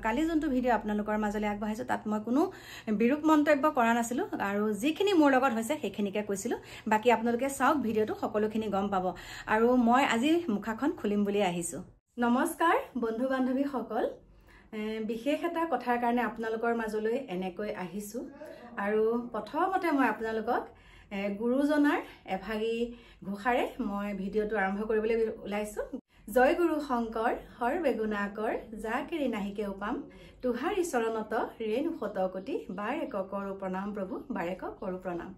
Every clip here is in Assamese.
কালি যোনটো ভিডিও আপোনালোকৰ মাজলৈ আগবঢ়াইছো তাত মই কোনো বিৰূপ মন্তব্য কৰা নাছিলো আৰু যিখিনি মোৰ লগত হৈছে সেইখিনিকে কৈছিলো বাকি আপোনালোকে চাওক ভিডিওটো সকলোখিনি গম পাব আৰু মই আজি মুখাখন খুলিম বুলি আহিছো নমস্কাৰ বন্ধু বান্ধৱী সকল বিশেষ এটা কথাৰ কাৰণে আপোনালোকৰ মাজলৈ এনেকৈ আহিছো আৰু প্ৰথমতে মই আপোনালোকক গুৰুজনাৰ এভাগী ঘোষাৰে মই ভিডিওটো আৰম্ভ কৰিবলৈ ওলাইছো জয় গুৰু শংকৰ হৰ বেগুনাকৰ যাকেৰি নাহিকে উপাম তুহাৰি চৰণত ৰেণু শতকোটি বাৰেক কৰো প্ৰণাম প্ৰভু বাৰেক কৰো প্ৰণাম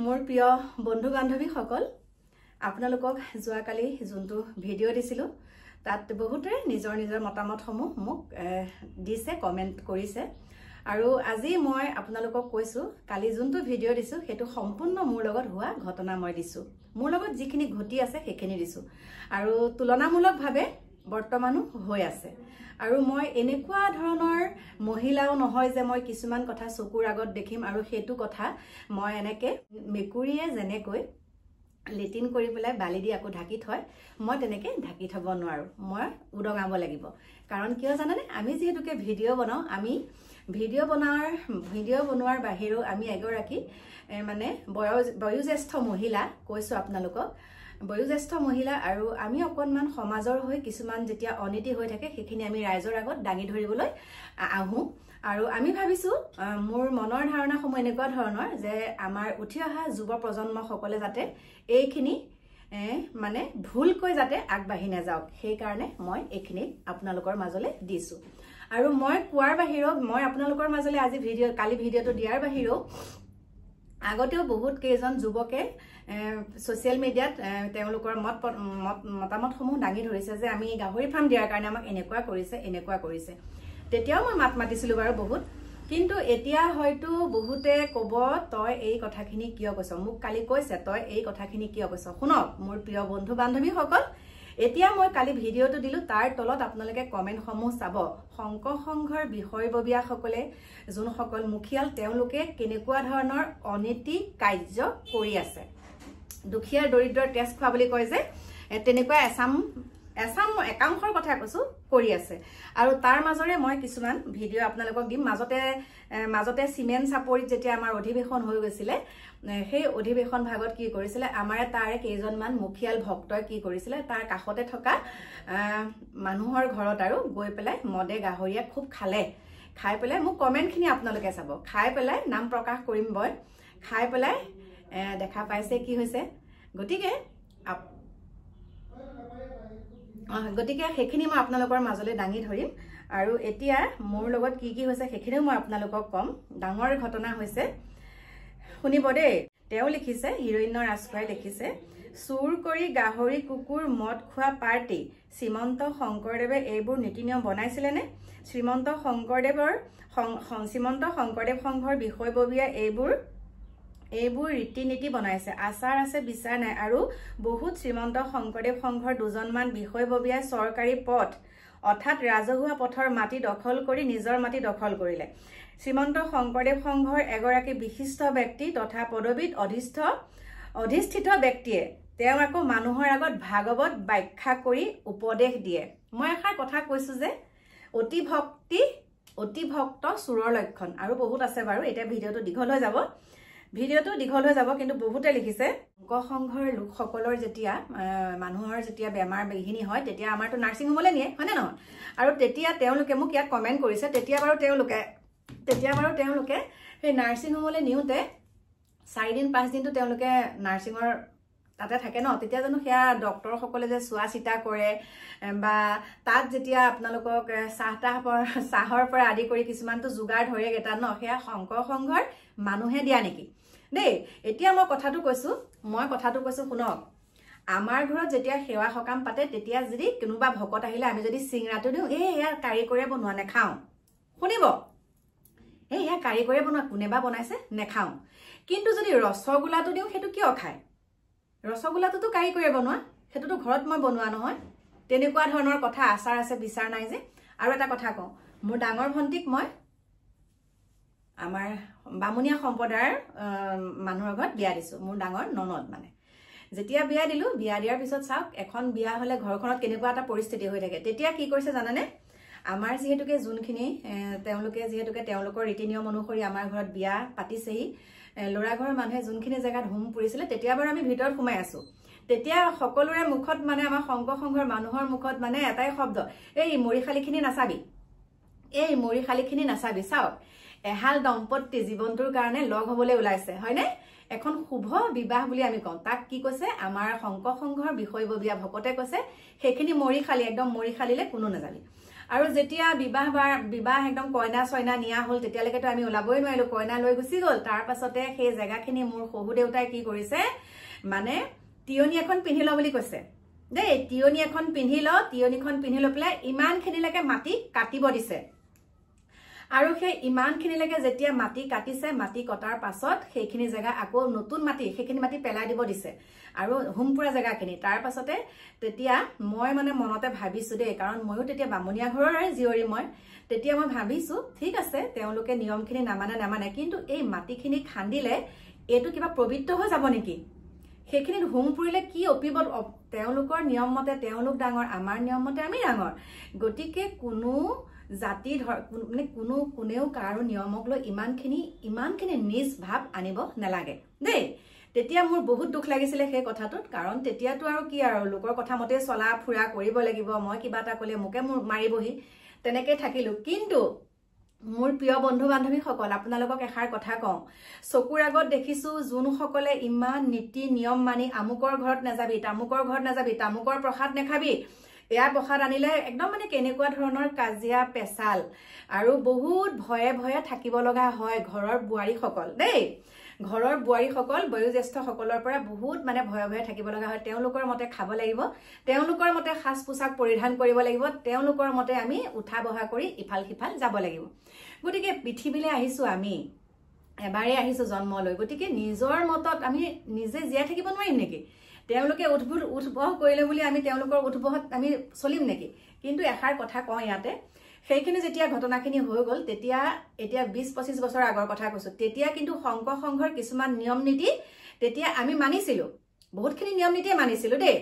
মোৰ প্ৰিয় বন্ধু বান্ধৱী সকল আপোনালোকক যোৱাকালি যোনটো ভিডিও দিছিলো তাত বহুতে নিজৰ নিজৰ মতামতসমূহ মোক দিছে কমেন্ট কৰিছে আৰু আজি মই আপোনালোকক কৈছো কালি যোনটো ভিডিও দিছো হেতু সম্পূৰ্ণ মোৰ লগত হোৱা ঘটনা মই দিছো মোৰ লগত যিখিনি ঘটি আছে সেইখিনি দিছো আৰু তুলনামূলকভাৱে বৰ্তমানো হৈ আছে আৰু মই এনেকুৱা ধৰণৰ মহিলাও নহয় যে মই কিছুমান কথা চকুৰ আগত দেখিম আৰু হেতু কথা মই এনেকে মেকুৰীয়ে যেনেকৈ লেটিন কৰি পেলাই বালি দি আকৌ ঢাকি থয় মই তেনেকে ঢাকি থব নোৱাৰো মই উডঙাব লাগিব কাৰণ কিয় জানানে আমি যেহেতুকে ভিডিও বনাও আমি ভিডিও বনোৱাৰ বাহিৰেও আমি এগৰাকী মানে বয়োজ্যেষ্ঠ মহিলা কৈছো আপোনালোকক বয়োজ্যেষ্ঠ মহিলা আৰু আমি অকনমান সমাজৰ হৈ কিছুমান যেতিয়া অনীতি হৈ থাকে সেইখিনি আমি ৰাইজৰ আগত দাঙি ধৰিবলৈ আহো আৰু আমি ভাবিছো মোৰ মনৰ ধাৰণা সমূহ এনেকুৱা ধৰণৰ যে আমাৰ উঠি অহা যুৱ প্ৰজন্ম সকলে যাতে এইখিনি মানে ভুলকৈ যাতে আগবাঢ়ি নাযাওক সেই কাৰণে মই এইখিনি আপোনালোকৰ মাজলৈ দিছো আৰু মই কোৱাৰ বাহিৰেও মই আপোনালোকৰ মাজলৈ আজি কালি ভিডিওটো দিয়াৰ বাহিৰেও আগতেও বহুত কেইজন যুৱকে সোশ্যাল মিডিয়াত তেওঁলোকৰ মতামতসমূহ দাঙি ধৰিছে যে আমি গাহৰি ফাৰ্ম দিয়াৰ কাৰণে আমাক এনেকুৱা কৰিছে তেতিয়াও মই মাত মাতিছিলো বাৰু বহুত কিন্তু এতিয়া হয়তো বহুতে কব তই এই কথাখিনি কিয় কৈছ মোক কালি কৈছে তই এই কথাখিনি কিয় কৈছ শুনক মোৰ প্ৰিয় বন্ধু বান্ধৱী সকল এতিয়া মই কালি ভিডিওটো দিলো তাৰ তলত আপোনালোকে কমেন্ট সমূহ চাব শংকৰ সংঘৰ বিষয়ববীয়া সকলে যোন সকল মুখিয়াল তেওঁলোকে কেনেকুৱা ধৰণৰ অনীতি কাৰ্য কৰি আছে দুখীয়া দৰিদ্ৰৰ তেজ খোৱা বুলি কয় যে তেনেকুৱা একাংশৰ কথা কৈছো কৰি আছে আৰু তাৰ মাজৰে মই কিছুমান ভিডিও আপোনালোকক দিম মাজতে সিমেন্ট চাপৰিত যেতিয়া আমাৰ অধিৱেশন হৈ গৈছিলে সেই অধিৱেশন ভাগত কি কৰিছিলে আমাৰ তাৰে কেইজনমান মুখিয়াল ভক্তই কি কৰিছিলে তাৰ কাষতে থকা মানুহৰ ঘৰত আৰু গৈ পেলাই মদে গাহৰিয়া খুব খাই পেলাই মোক কমেন্টখিনি আপোনালোকে চাব খাই পেলাই নাম প্ৰকাশ কৰিম মই খাই পেলাই দেখা পাইছে কি হৈছে গতিকে সেইখিনি মই আপোনালোকৰ মাজলৈ দাঙি ধৰিম আৰু এতিয়া মোৰ লগত কি হৈছে সেইখিনিও মই আপোনালোকক কম ডাঙৰ ঘটনা হৈছে শুনিব দেই তেওঁ লিখিছে হিৰোইনৰ ৰাজখোৱাই লিখিছে চুৰ কৰি গাহৰি কুকুৰ মদ খোৱা পাৰ্টি শ্ৰীমন্ত শংকৰদেৱে এইবোৰ নীতি নিয়ম বনাইছিলে নে শ্ৰীমন্ত শংকৰদেৱ সংঘৰ বিষয়ববীয়া এইবোৰ ৰীতি নীতি বনাইছে আচাৰ আছে বিচাৰ নাই আৰু বহুত শ্ৰীমন্ত শংকৰদেৱ সংঘৰ দুজনমান বিষয়ববীয়াই চৰকাৰী পথ অৰ্থাৎ ৰাজহুৱা পথৰ মাটি দখল কৰি নিজৰ মাটি দখল কৰিলে শ্ৰীমন্ত শংকৰদেৱ সংঘৰ এগৰাকী বিশিষ্ট ব্যক্তি তথা পদবীত অধিষ্ঠিত ব্যক্তিয়ে তেওঁ আকৌ মানুহৰ আগত ভাগৱত ব্যাখ্যা কৰি উপদেশ দিয়ে মই এষাৰ কথা কৈছো যে অতি ভক্ত চুৰৰ লক্ষণ আৰু বহুত আছে বাৰু এটা ভিডিওটো দীঘল হৈ যাব কিন্তু বহুতে লিখিছে সংঘৰ লোকসকলৰ যেতিয়া মানুহৰ যেতিয়া বেমাৰ বিঘিনি হয় তেতিয়া আমাৰটো নাৰ্ছিং হোমলৈ নিয়ে হয়নে নহয় আৰু তেতিয়া তেওঁলোকে মোক ইয়াত কমেন্ট কৰিছে তেতিয়া বাৰু তেওঁলোকে সেই নাৰ্ছিং হোমলৈ নিওঁতে 4 দিন 5 দিনটো তেওঁলোকে নাৰ্ছিঙৰ তাতে থাকে ন তেতিয়া জানো সেয়া ডক্টৰ সকলে যে চোৱা চিতা কৰে বা তাত যেতিয়া আপোনালোকক চাহৰ পৰা আদি কৰি কিছুমানটো যোগাৰ ধৰে গেটা ন সেয়া শংকৰ সংঘৰ মানুহে দিয়া নেকি দেই এতিয়া মই কথাটো কৈছো শুনক আমাৰ ঘৰত যেতিয়া সেৱা সকাম পাতে তেতিয়া যদি কোনোবা ভকত আহিলে আমি যদি চিংৰাটো দিওঁ এয়া কাৰিকৰে বনোৱা নেখাও শুনিব এয়া কাৰিকৰে বনোৱা কোনেবা বনাইছে নেখাও কিন্তু যদি ৰসগোল্লাটো দিওঁ হেতু কিয় খায় ৰসগোল্লাটোতো কাৰিকৰে বনোৱা হেতুটো ঘৰত মই বনোৱা নহয় তেনেকুৱা ধৰণৰ কথা আচাৰ আছে বিচাৰ নাই যে আৰু এটা কথা কওঁ মোৰ ডাঙৰ ভন্টিক মই আমাৰ বামুনিয়া সম্প্ৰদায়ৰ মানুহৰ ঘৰত বিয়া দিছো মোৰ ডাঙৰ ননদ মানে যেতিয়া বিয়া দিয়াৰ পিছত চাওক এখন বিয়া হলে ঘৰখনত কেনেকুৱা এটা পৰিস্থিতি হৈ থাকে তেতিয়া কি কৰিছে জানানে আমাৰ যিহেতুকে যোনখিনি তেওঁলোকে যিহেতুকে তেওঁলোকৰ ৰীতি নিয়ম অনুসৰি আমাৰ ঘৰত বিয়া পাতিছেহি ল'ৰা ঘৰৰ মানুহে যোনখিনি জেগাত হোম পুৰিছিলে তেতিয়া বাৰু আমি ভিতৰত সোমাই আছো তেতিয়া সকলোৰে মুখত মানে আমাৰ শংকৰ সংঘৰ মানুহৰ মুখত মানে এটাই শব্দ এই মৰিখালিখিনি নাচাবি এই মৰিখালিখিনি নাচাবি চাওক এহাল দম্পতি জীৱনটোৰ কাৰণে লগ হ'বলৈ ওলাইছে হয়নে এখন শুভ বিবাহ বুলি আমি কওঁ তাক কি কৈছে আমাৰ শংকৰ সংঘৰ বিষয়ববীয়া ভকতে কৈছে সেইখিনি মৰিখালি একদম মৰিখালিলে কোনো নাযাবি আৰু যেতিয়া বিবাহ একদম কইনা ছয়না নিয়া হ'ল তেতিয়ালৈকেতো আমি ওলাবই নোৱাৰিলো কইনা লৈ গুচি গ'ল তাৰ পাছতে সেই জেগাখিনি মোৰ শহু দেউতাই কি কৰিছে মানে তিয়নি এখন পিন্ধি ল বুলি কৈছে দেই তিয়নি এখন পিন্ধি ল তিয়নিখন পিন্ধি লৈ পেলাই ইমানখিনিলৈকে মাটি কাটিব দিছে আৰু সেই ইমানখিনিলৈকে যেতিয়া মাটি কাটিছে মাটি কটাৰ পাছত সেইখিনি জেগা আকৌ নতুন মাটি সেইখিনি মাটি পেলাই দিব দিছে আৰু হোমপুৰা জেগাখিনি তাৰ পাছতে তেতিয়া মই মানে মনতে ভাবিছো দেই কাৰণ ময়ো তেতিয়া বামুণীয়া ঘৰৰে জীয়ৰী মই তেতিয়া মই ভাবিছো ঠিক আছে তেওঁলোকে নিয়মখিনি নামানে কিন্তু এই মাটিখিনি খান্দিলে এইটো কিবা পবিত্ৰ হৈ যাব নেকি সেইখিনিত হোম পুৰিলে কি অপিবত তেওঁলোকৰ নিয়ম মতে তেওঁলোক ডাঙৰ আমাৰ নিয়ম মতে আমি ডাঙৰ গতিকে কোনো জাতি মানে কোনেও কাৰো নিয়মক লৈ ইমানখিনি নিজ ভাৱ আনিব নালাগে দেই তেতিয়া মোৰ বহুত দুখ লাগিছিলে সেই কথাটোত কাৰণ তেতিয়াতো আৰু কি আৰু লোকৰ কথা মতে চলা ফুৰা কৰিব লাগিব মই কিবা এটা ক'লে মোকে মাৰিবহি তেনেকৈ থাকিলো কিন্তু মোৰ প্ৰিয় বন্ধু বান্ধৱীসকল আপোনালোকক এষাৰ কথা কওঁ চকুৰ আগত দেখিছো যোনসকলে ইমান নীতি নিয়ম মানি আমুকৰ ঘৰত নাযাবি তামুকৰ প্ৰসাদ নাখাবি এয়া প্ৰসাদ আনিলে একদম মানে কেনেকুৱা ধৰণৰ কাজিয়া পেচাল আৰু বহুত ভয়ে থাকিব লগা হয় ঘৰৰ বোৱাৰীসকল দেই ঘৰৰ বোৱাৰীসকল বয়োজ্যেষ্ঠসকলৰ পৰা বহুত মানে ভয়ে থাকিব লগা হয় তেওঁলোকৰ মতে খাব লাগিব তেওঁলোকৰ মতে সাজ পোছাক পৰিধান কৰিব লাগিব তেওঁলোকৰ মতে আমি উঠা বহা কৰি ইফাল সিফাল যাব লাগিব গতিকে পৃথিৱীলৈ আহিছো আমি এবাৰে আহিছো জন্ম লৈ গতিকে নিজৰ মতত আমি নিজে জীয়াই থাকিব নোৱাৰিম নেকি তেওঁলোকে উঠবহ কৰিলে বুলি আমি তেওঁলোকৰ উঠবহত আমি চলিম নেকি কিন্তু এষাৰ কথা কওঁ ইয়াতে সেইখিনি যেতিয়া ঘটনাখিনি হৈ গ'ল তেতিয়া এতিয়া 20-25 বছৰ আগৰ কথা কৈছো তেতিয়া কিন্তু শংকৰ সংঘৰ কিছুমান নিয়ম নীতি তেতিয়া আমি মানিছিলো বহুতখিনি নিয়ম নীতিয়ে মানিছিলো দেই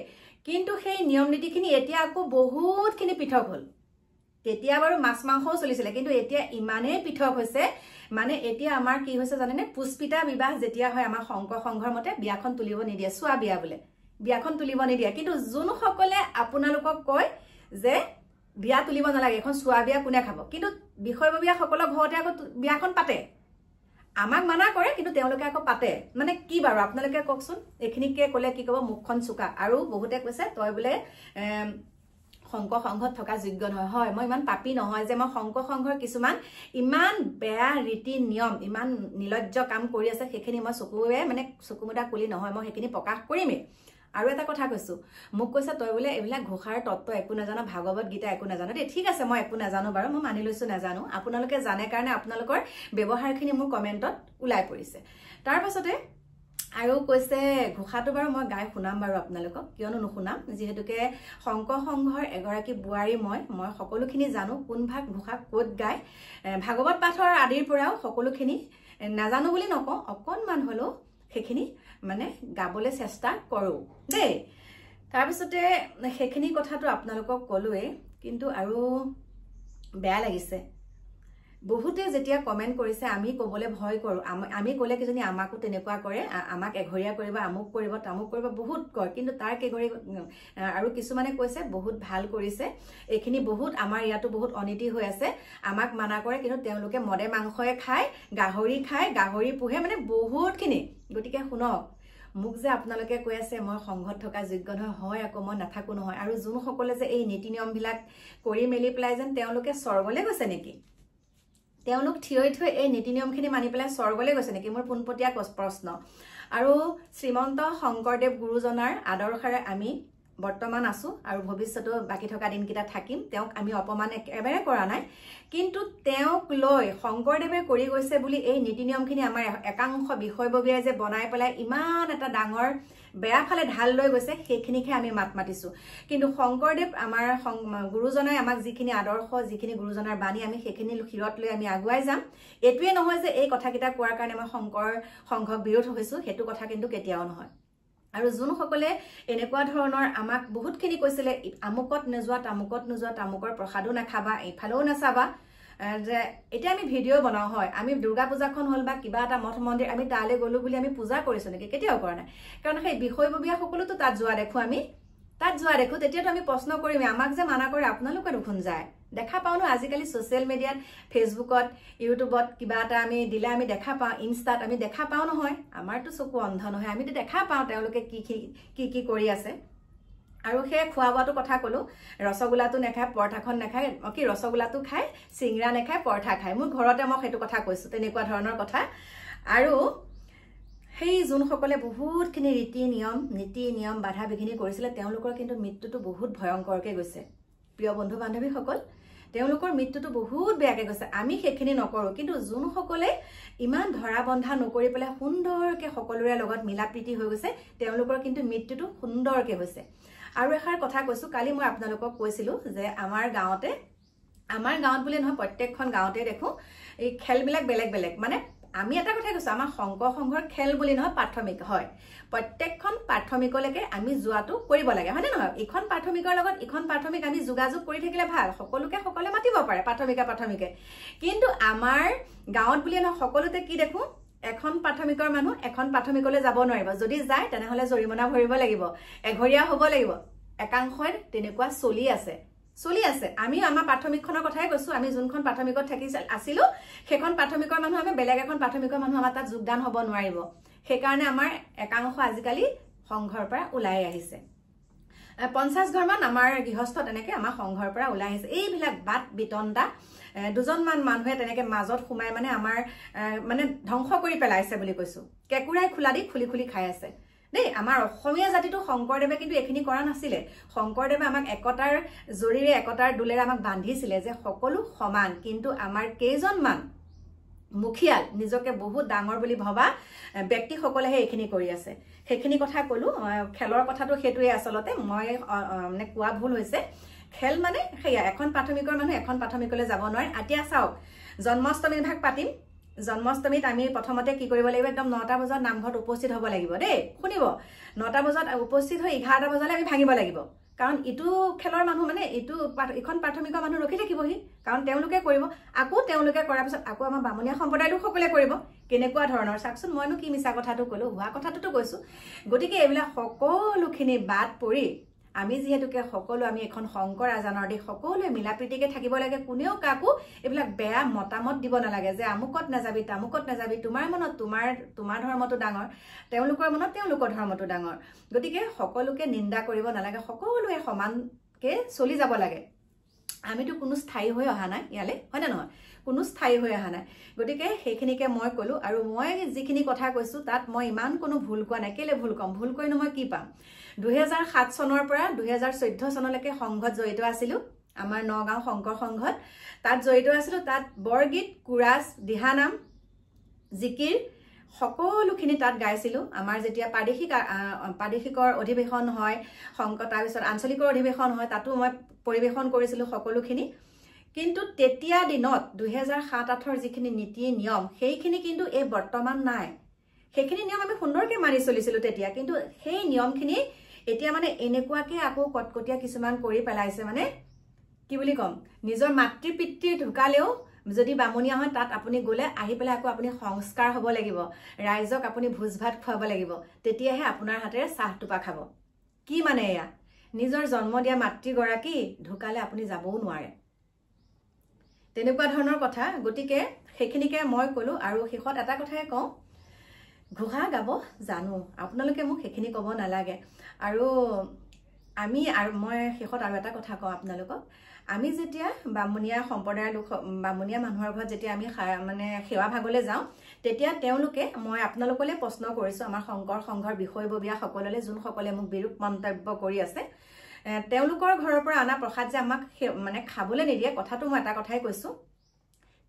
কিন্তু সেই নিয়ম নীতিখিনি এতিয়া আকৌ বহুতখিনি পৃথক হ'ল তেতিয়া বাৰু মাছ মাংসও চলিছিলে কিন্তু এতিয়া ইমানেই পৃথক হৈছে মানে এতিয়া আমাৰ কি হৈছে জানেনে পুষ্পিতা বিবাহ যেতিয়া হয় আমাৰ শংকৰ সংঘৰ মতে বিয়াখন তুলিব নিদিয়ে চোৱা বিয়া বোলে বিয়াখন তুলিব নিদিয়ে কিন্তু যোনসকলে আপোনালোকক কয় যে বিয়া তুলিব নালাগে এখন চোৱা বিয়া কোনে খাব কিন্তু বিষয়ববীয়াসকলৰ ঘৰতে আকৌ বিয়াখন পাতে আমাক মানা কৰে কিন্তু তেওঁলোকে আকৌ পাতে মানে কি বাৰু আপোনালোকে কওকচোন এইখিনিকে ক'লে কি ক'ব মুখখন চুকা আৰু বহুতে কৈছে তই বোলে শংকৰ সংঘত থকা যোগ্য নহয় হয় মই ইমান পাপী নহয় যে মই শংকৰ সংঘৰ কিছুমান ইমান বেয়া ৰীতি নিয়ম ইমান নিলজ্জ কাম কৰি আছে সেইখিনি মই চকুমুদা কুলি নহয় মই সেইখিনি প্ৰকাশ কৰিমেই আৰু এটা কথা কৈছো মোক কৈছে তই বোলে এইবিলাক ঘোষাৰ তত্ত্ব একো নাজানো ভাগৱত গীতা একো নাজানো দেই ঠিক আছে মই একো নাজানো বাৰু মই মানি লৈছো নাজানো আপোনালোকে জানে কাৰণে আপোনালোকৰ ব্যৱহাৰখিনি মোৰ কমেণ্টত ওলাই পৰিছে তাৰ পাছতে আৰু কৈছে ঘোষাটো বাৰু মই গাই শুনাম বাৰু আপোনালোকক কিয়নো নুশুনাম যিহেতুকে শংকৰ সংঘৰ এগৰাকী বোৱাৰী মই সকলোখিনি জানো কোন ভাগ ঘোষা ক'ত গায় ভাগৱত পাঠৰ আদিৰ পৰাও সকলোখিনি নাজানো বুলি নকওঁ অকণমান হ'লেও সেইখিনি মানে গাবলৈ চেষ্টা কৰোঁ দেই তাৰপিছতে সেইখিনি কথাটো আপোনালোকক ক'লোৱে কিন্তু আৰু বেয়া লাগিছে বহুতে যেতিয়া কমেন্ট কৰিছে আমি ক'বলৈ ভয় কৰোঁ আমি ক'লে কিজনী আমাকো তেনেকুৱা কৰে আমাক এঘৰীয়া কৰিব আমুক কৰিব তামুক কৰিব বহুত কয় কিন্তু তাৰ কেঘৰী আৰু কিছুমানে কৈছে বহুত ভাল কৰিছে এইখিনি বহুত আমাৰ ইয়াতো বহুত অনীতি হৈ আছে আমাক মানা কৰে কিন্তু তেওঁলোকে মদে মাংসয়ে খায় গাহৰি পোহে মানে বহুতখিনি গতিকে শুনক মোক যে আপোনালোকে কৈ আছে মই সংঘত থকা যোগ্য নহয় হয় আকৌ মই নাথাকো নহয় আৰু যোনসকলে যে এই নীতি নিয়মবিলাক কৰি মেলি পেলাই যেন তেওঁলোকে স্বৰ্গলৈ গৈছে নেকি তেওঁলোক থিয় এই নীতি নিয়মখিনি মানি পেলাই স্বৰ্গলৈ গৈছে নেকি মোৰ পোনপটীয়া প্ৰশ্ন আৰু শ্ৰীমন্ত শংকৰদেৱ গুৰুজনাৰ আদৰ্শৰে আমি বৰ্তমান আছো আৰু ভৱিষ্যতেও বাকি থকা দিনকেইটা থাকিম তেওঁক আমি অপমান একেবাৰে কৰা নাই কিন্তু তেওঁক লৈ শংকৰদেৱে কৰি গৈছে বুলি এই নীতি নিয়মখিনি আমাৰ একাংশ বিষয়ববীয়াই যে বনাই পেলাই ইমান এটা ডাঙৰ বেয়া ফালে ঢাল লৈ গৈছে সেইখিনিকে আমি মাত মাতিছো কিন্তু শংকৰদেৱ আমাৰ গুৰুজনাই আমাক যিখিনি আদৰ্শ যিখিনি গুৰুজনাৰ বাণী আমি সেইখিনি শিৰত লৈ আমি আগুৱাই যাম এটোৱে নহয় যে এই কথাকেইটা কোৱাৰ কাৰণে মই শংকৰ সংঘক বিৰোধ হৈছো হেতু কথা কিন্তু কেতিয়াও নহয় আৰু যোনসকলে এনেকুৱা ধৰণৰ আমাক বহুতখিনি কৈছিলে আমুকত নোযোৱা তামুকত নোযোৱা তামুকৰ প্ৰসাদো নাখাবা এইফালেও নাচাবা যে এতিয়া আমি ভিডিঅ' বনাও হয় আমি দুৰ্গা পূজাখন হ'ল বা কিবা এটা মঠ মন্দিৰ আমি তালৈ গ'লো বুলি আমি পূজা কৰিছো নেকি কেতিয়াও কৰা নাই কাৰণ সেই বিষয়ববীয়া সকলোতো তাত যোৱা দেখো আমি তাত যোৱা দেখো তেতিয়াতো আমি প্ৰশ্ন কৰিম আমাক যে মানা কৰে আপোনালোকে দেখোন যায় দেখা পাও ন আজিকালি সোশ্যাল মিডিয়াত ফেচবুকত ইউটিউবত কিবা এটা আমি দিলে আমি দেখা পাওঁ ইনষ্টাত আমি দেখা পাও নহয় আমাৰতো চকু অন্ধ নহয় আমি দেখা পাওঁ তেওঁলোকে কি কৰি আছে আৰু সেই খোৱা বোৱাটো কথা কলো ৰসগোল্লাটো নেখায় পৰঠাখন নেখায় কি ৰসগোল্লাটো খায় চিংৰা নেখায় পৰঠা খায় মোৰ ঘৰতে মই সেইটো কথা কৈছো তেনেকুৱা ধৰণৰ কথা আৰু সেই যোনসকলে বহুতখিনি নীতি নিয়ম বাধা বিঘিনি কৰিছিলে তেওঁলোকৰ কিন্তু মৃত্যুটো বহুত ভয়ংকৰকৈ গৈছে প্ৰিয় বন্ধু বান্ধৱীসকল তেওঁলোকৰ মৃত্যুটো বহুত বেয়াকৈ গৈছে আমি সেইখিনি নকৰো কিন্তু যোনসকলে ইমান ধৰা বন্ধা নকৰি পেলাই সুন্দৰকৈ সকলোৰে লগত মিলা প্ৰীতি হৈ গৈছে তেওঁলোকৰ কিন্তু মৃত্যুটো সুন্দৰকৈ হৈছে আৰু এষাৰ কথা কৈছো কালি মই আপোনালোকক কৈছিলো যে আমাৰ গাঁৱত বুলি নহয় প্ৰত্যেকখন গাঁৱতে দেখো এই খেলবিলাক বেলেগ বেলেগ মানে আমি এটা কথা কৈছো আমাৰ শংকৰ সংঘৰ খেল বুলি নহয় প্ৰাথমিক হয় প্ৰত্যেকখন প্ৰাথমিকলৈকে আমি যোৱাটো কৰিব লাগে হয় নে নহয় ইখন প্ৰাথমিকৰ লগত ইখন প্ৰাথমিক আমি যোগাযোগ কৰি থাকিলে ভাল সকলোকে মাতিব পাৰে প্ৰাথমিকে কিন্তু আমাৰ গাঁৱত বুলি নহয় সকলোতে কি দেখো এখন প্ৰাথমিকৰ মানুহ এখন প্ৰাথমিকলৈ যাব নোৱাৰিব যদি যায় তেনেহলে জৰিমনা ভৰিব লাগিব এঘৰীয়া হ'ব লাগিব একাংশই তেনেকুৱা চলি আছে আমি আমাৰ প্ৰাথমিকখনৰ কথাই কৈছো আমি যোনখন প্ৰাথমিকত আছিলো সেইখন প্ৰাথমিকৰ মানুহ আমি বেলেগ এখন প্ৰাথমিকৰ মানুহ আমাৰ তাত যোগদান হ'ব নোৱাৰিব সেইকাৰণে আমাৰ একাংশ আজিকালি সংঘৰ পৰা ওলাই আহিছে 50 ঘৰমান আমাৰ গৃহস্থ তেনেকে আমাৰ সংঘৰ পৰা ওলাই আহিছে এইবিলাক বাট বিতণ্ডা দুজনমান মানুহে তেনেকে মাজত সোমাই মানে আমাৰ মানে ধ্বংস কৰি পেলাইছে বুলি কৈছো কেকুৰাই খোলা দি খুলি খাই আছে দেই আমাৰ অসমীয়া জাতিটো শংকৰদেৱে কিন্তু এখিনি কৰা নাছিলে শংকৰদেৱে আমাক একতাৰ জৰিৰে একতাৰ দুলেৰে আমাক বান্ধিছিলে যে সকলো সমান কিন্তু আমাৰ কেইজনমান মুখিয়াল নিজকে বহুত ডাঙৰ বুলি ভবা ব্যক্তিসকলেহে এইখিনি কৰি আছে সেইখিনি কথা কলো খেলৰ কথাটো হেতুৱে আচলতে মই মানে কোৱা ভুল হৈছে খেল মানে হেয়া এখন প্ৰাথমিকৰ মানুহ এখন প্ৰাথমিকলৈ যাব নোৱাৰে এতিয়া চাওক জন্মাষ্টমীৰ ভাগ পাতিম জন্মাষ্টমীত আমি প্ৰথমতে কি কৰিব লাগিব একদম 9টা বজাত নামঘৰত উপস্থিত হ'ব লাগিব দেই শুনিব 9টা বজাত উপস্থিত হৈ 11টা বজালৈ আমি ভাঙিব লাগিব কাৰণ ইটো খেলৰ মানুহ মানে ইখন প্ৰাথমিকৰ মানুহ ৰখি থাকিবহি কাৰণ তেওঁলোকে কৰিব আকৌ তেওঁলোকে কৰাৰ পিছত আকৌ আমাৰ বামুণীয়া সম্প্ৰদায়টো সকলে কৰিব কেনেকুৱা ধৰণৰ চাকচোন মইনো কি মিছা কথাটো কলো হোৱা কথাটোতো কৈছো গতিকে এইবিলাক সকলোখিনি বাদ পৰি আমি যেহেতুকে সকলো আমি এখন শংকৰ আজানৰ দেশ সকলোৱে মিলা প্ৰীতিকে থাকিব লাগে কোনেও কাকো এইবিলাক বেয়া মতামত দিব নালাগে যে আমুকত নাযাবি তামুকত নাযাবি তোমাৰ মনত তোমাৰ ধৰ্মটো ডাঙৰ তেওঁলোকৰ মনত তেওঁলোকৰ ধৰ্মটো ডাঙৰ গতিকে সকলোকে নিন্দা কৰিব নালাগে সকলোৱে সমানকে চলি যাব লাগে আমিতো কোনো স্থায়ী হৈ অহা নাই ইয়ালে হয় না নহয় কোনো স্থায়ী হৈ অহা নাই গতিকে সেইখিনিকে মই কলো আৰু মই যিখিনি কথা কৈছো তাত মই ইমান কোনো ভুল কোৱা নাই কেলে ভুল কম ভুল কৰিনো মই কি পাম 2007 চনৰ পৰা 2014 চনলৈকে সংঘত জড়িত আছিলো আমাৰ নগাঁও শংকৰ সংঘত তাত জড়িত আছিলো তাত বৰগীত কুৰাজ দিহানাম জিকিৰ সকলোখিনি তাত গাইছিলো আমাৰ যেতিয়া প্ৰাদেশিকৰ অধিৱেশন হয় শংকৰ তাৰ পিছত আঞ্চলিকৰ অধিৱেশন হয় তাতো মই পৰিৱেশন কৰিছিলো সকলোখিনি কিন্তু তেতিয়া দিনত 2007-08 যিখিনি নীতি নিয়ম সেইখিনি কিন্তু এই বৰ্তমান নাই সেইখিনি নিয়ম আমি সুন্দৰকৈ মানি চলিছিলো তেতিয়া কিন্তু সেই নিয়মখিনি এতিয়া মানে এনেকুৱাকে আকৌ কটকটীয়া কিছুমান কৰি পেলাইছে মানে কি বুলি কম নিজৰ মাতৃ পিতৃ ঢুকালেও যদি বামুণীয়া হয় তাত আপুনি গলে আহি পেলাই আকৌ আপুনি সংস্কাৰ হ'ব লাগিব ৰাইজক আপুনি ভোজ ভাত খুৱাব লাগিব তেতিয়াহে আপোনাৰ হাতেৰে চাহ টুপা খাব কি মানে এয়া নিজৰ জন্ম দিয়া মাতৃগৰাকী ঢুকালে আপুনি যাবও নোৱাৰে তেনেকুৱা ধৰণৰ কথা গতিকে সেইখিনিকে মই কলো আৰু শেষত এটা কথাই কওঁ ঘোষা গাব জানো আপোনালোকে মোক সেইখিনি ক'ব নালাগে আৰু মই শেষত আৰু এটা কথা কওঁ আপোনালোকক আমি যেতিয়া বামুণীয়া সম্প্ৰদায়ৰ লোক বামুণীয়া মানুহৰ ঘৰত যেতিয়া আমি মানে সেৱা ভাগলৈ যাওঁ তেতিয়া তেওঁলোকে মই আপোনালোকলৈ প্ৰশ্ন কৰিছো আমাৰ শংকৰ সংঘৰ বিষয়ববীয়া সকললৈ যোনসকলে মোক বিৰূপ মন্তব্য কৰি আছে তেওঁলোকৰ ঘৰৰ পৰা আনা প্ৰসাদ যে আমাক মানে খাবলৈ নিদিয়ে কথাটো মই এটা কথাই কৈছো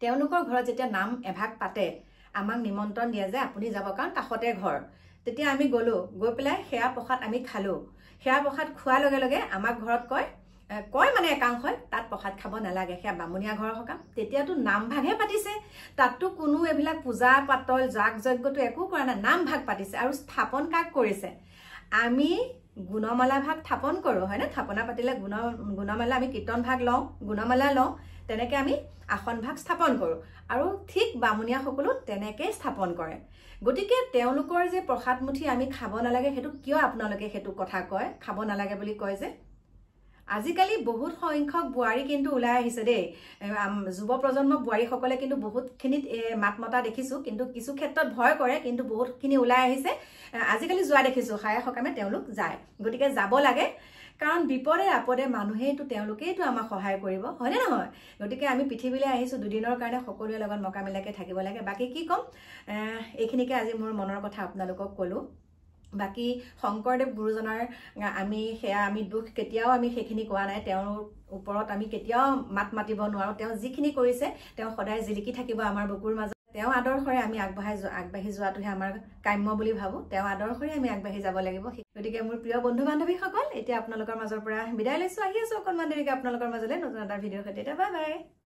তেওঁলোকৰ ঘৰত যেতিয়া নাম এভাগ পাতে আমাক নিমন্ত্ৰণ দিয়ে যে আপুনি যাব কাৰণ কাষতে ঘৰ তেতিয়া আমি গলো গৈ পেলাই সেয়া প্ৰসাদ আমি খালো সেয়া প্ৰসাদ খোৱাৰ লগে লগে আমাক ঘৰত কয় মানে একাংশই তাত প্ৰসাদ খাব নালাগে সেয়া বামুণীয়া ঘৰৰ সকাম তেতিয়াতো নাম ভাগহে পাতিছে তাততো কোনো এইবিলাক পূজা পাতল যাগ যজ্ঞটো একো কৰা নাই নাম ভাগ পাতিছে আৰু স্থাপন কাক কৰিছে আমি গুণমালা ভাগ থাপন কৰোঁ, হয়নে? থাপনা পাতিলে গুণমালা আমি কীৰ্তন ভাগ লওঁ, গুণমালা লওঁ, তেনেকৈ আমি আসন ভাগ স্থাপন কৰোঁ। আৰু ঠিক বামুণীয়াসকলো তেনেকৈ স্থাপন কৰে। গতিকে তেওঁলোকৰ যে প্ৰসাদ মুঠি আমি খাব নালাগে, সেইটো কিয় আপোনালোকে সেইটো কথা কয়, খাব নালাগে বুলি কয় যে? আজিকালি বহুত সংখ্যক বোৱাৰী কিন্তু ওলাই আহিছে দেই। যুৱ প্ৰজন্মৰ বোৱাৰীসকলে কিন্তু বহুতখিনিত মাত মতা দেখিছোঁ, কিন্তু কিছু ক্ষেত্ৰত ভয় কৰে, কিন্তু বহুতখিনি ওলাই আহিছে। আজিকালি যোৱা দেখিছোঁ, হায়ে সকামে তেওঁলোক যায়। গতিকে যাব লাগে, কাৰণ বিপদে আপদে মানুহেইতো তেওঁলোকেইতো আমাক সহায় কৰিব, হয়নে নহয়? গতিকে আমি পৃথিৱীলৈ আহিছোঁ দুদিনৰ কাৰণে, সকলোৰে লগত মকামিলাকৈ থাকিব লাগে। বাকী কি ক'ম, এইখিনিকে আজি মোৰ মনৰ কথা আপোনালোকক ক'লোঁ। বাকী শংকৰদেৱ গুৰুজনাৰ আমি দুখ কেতিয়াও আমি সেইখিনি কোৱা নাই, তেওঁৰ ওপৰত আমি কেতিয়াও মাত মাতিব নোৱাৰোঁ। তেওঁ যিখিনি কৰিছে তেওঁ সদায় জিলিকি থাকিব আমাৰ বুকুৰ মাজত। তেওঁ আদৰ্শৰে আমি আগবাঢ়ি যোৱাটোহে আমাৰ কাম্য বুলি ভাবোঁ। তেওঁ আদৰ্শৰে আমি আগবাঢ়ি যাব লাগিব। গতিকে মোৰ প্ৰিয় বন্ধু বান্ধৱীসকল, এতিয়া আপোনালোকৰ মাজৰ পৰা বিদায় লৈছোঁ। আহি আছোঁ অকণমান দেৰিকৈ আপোনালোকৰ মাজলৈ নতুন এটা ভিডিঅ'ৰ সৈতে। Bye bye.